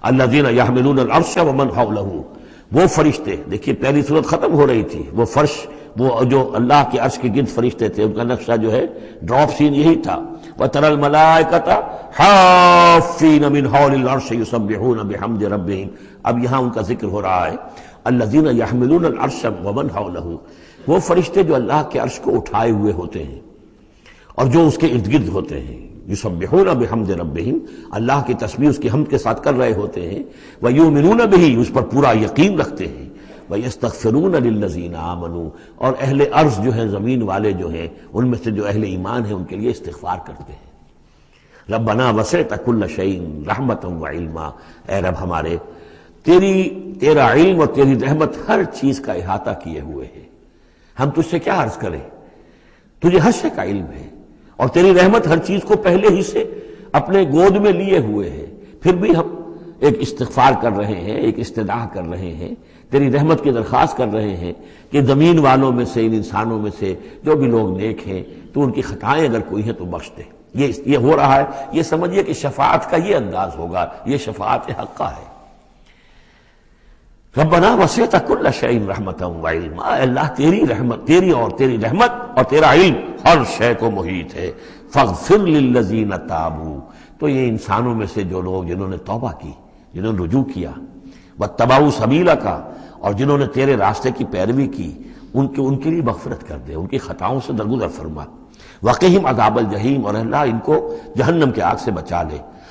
الذین یحملون العرش ومن حولہ، وہ فرشتے، دیکھیے پہلی صورت ختم ہو رہی تھی، وہ فرش، وہ جو اللہ کے عرش کے گرد فرشتے تھے، ان کا نقشہ جو ہے ڈراپ سین یہی تھا، وَتَرَى الْمَلَائِكَةَ حَافِّينَ مِنْ حَوْلِ الْعَرْشِ يُسَبِّحُونَ بِحَمْدِ رَبِّهِمْ۔ اب یہاں ان کا ذکر ہو رہا ہے الذین یحملون العرش ومن حولہ، وہ فرشتے جو اللہ کے عرش کو اٹھائے ہوئے ہوتے ہیں اور جو اس کے ارد گرد ہوتے ہیں، یسبحون بحمد ربہم، اللہ کی تسبیح اس کی حمد کے ساتھ کر رہے ہوتے ہیں، ویؤمنون بہ، اس پر پورا یقین رکھتے ہیں، ویستغفرون للذین آمنوا، اور اہل ارض جو ہیں، زمین والے جو ہیں، ان میں سے جو اہل ایمان ہیں ان کے لیے استغفار کرتے ہیں۔ ربنا وسعت کل شیء رحمتا وعلما، اے رب ہمارے، تیرا علم اور تیری رحمت ہر چیز کا احاطہ کیے ہوئے ہے، ہم تجھ سے کیا عرض کریں، تجھے ہر شے کا علم ہے، اور تیری رحمت ہر چیز کو پہلے ہی سے اپنے گود میں لیے ہوئے ہے، پھر بھی ہم ایک استغفار کر رہے ہیں، ایک استدعا کر رہے ہیں، تیری رحمت کی درخواست کر رہے ہیں کہ زمین والوں میں سے، ان انسانوں میں سے جو بھی لوگ نیک ہیں، تو ان کی خطائیں اگر کوئی ہیں تو بخش دے۔ یہ ہو رہا ہے، یہ سمجھیے کہ شفاعت کا یہ انداز ہوگا، یہ شفاعت حقہ ہے۔ ربنا وسعت کل شیء رحمتا وعلما، اے اللہ تیری رحمت، تیری رحمت اور تیرا علم ہر شے کو محیط ہے۔ فاغفر للذین تابوا، تو یہ انسانوں میں سے جو لوگ جنہوں نے توبہ کی، جنہوں نے رجوع کیا، واتبعوا سبیلک، اور جنہوں نے تیرے راستے کی پیروی کی، ان کے لیے مغفرت کر دے، ان کی خطاؤں سے درگزر فرما۔ وقہم عذاب الجحیم، اور اللہ ان کو جہنم کے آگ سے بچا لے۔